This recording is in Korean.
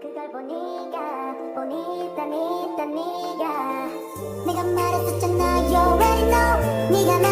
그걸 보니까 보니까 네가 내가 말했었잖아 You already know 네가